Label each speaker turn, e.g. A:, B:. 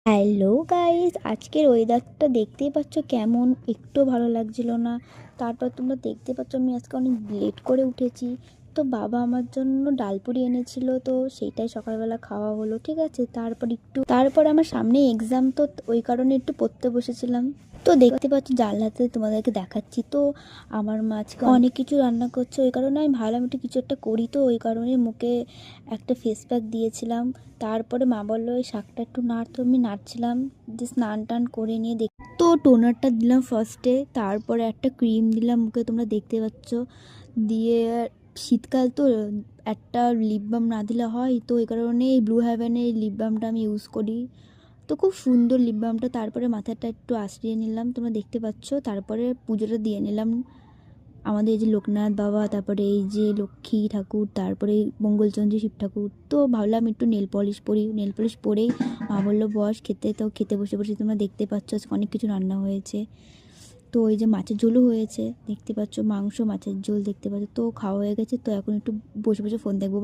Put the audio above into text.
A: Hello guys, আজকের ওয়েদারটা দেখতেই পাচ্ছ কেমন, একটু ভালো লাগছিল না। তারপর তোমরা দেখতে পাচ্ছ আমি আজকে অনেক লেট করে উঠেছি। তো বাবা আমার জন্য ডালপুরি এনেছিল, তো সেইটাই সকালবেলা খাওয়া হলো। ঠিক আছে, তারপর আমার সামনে এক্সাম, তো ওই কারণে একটু পড়তে বসেছিলাম। তো দেখতে পাচ্ছ জানলাতে তোমাদেরকে দেখাচ্ছি। তো আমার মা আজকে অনেক কিছু রান্না করছে, ওই কারণে আমি ভাবলাম একটু কিছু একটা করি। তো ওই কারণে মুখে একটা ফেস প্যাক দিয়েছিলাম। তারপরে মা বললো ওই শাকটা একটু নাড়, তো আমি নাড়ছিলাম। যে স্নান টান করে নিয়ে তো টোনারটা দিলাম ফার্স্টে, তারপরে একটা ক্রিম দিলাম মুখে, তোমরা দেখতে পাচ্ছ। দিয়ে শীতকাল তো একটা লিপ বাম না দিলে হয়, তো এই কারণে ব্লু হেভেনের লিপ বামটা আমি ইউজ করি। তো খুব সুন্দর লিপ বামটা। তারপরে মাথাটা একটু আঁচড়িয়ে নিলাম, তোমরা দেখতে পাচ্ছ। তারপরে পুজোটা দিয়ে নিলাম। আমাদের এই যে লোকনাথ বাবা, তারপরে এই যে লক্ষ্মী ঠাকুর, তারপরে মঙ্গলচন্দ্রী শিব ঠাকুর। তো ভাবলাম একটু নেল পলিশ পরি, নেল পলিশ পরেই মা বললো বস খেতে। তো খেতে বসে বসে তোমরা দেখতে পাচ্ছ আজকে অনেক কিছু রান্না হয়েছে। তো ওই যে মাছের ঝোলও হয়েছে দেখতে পাচ্ছ, মাংস মাছের ঝোল দেখতে পাচ্ছ। তো খাওয়া হয়ে গেছে, তো এখন একটু বসে বসে ফোন দেখবো।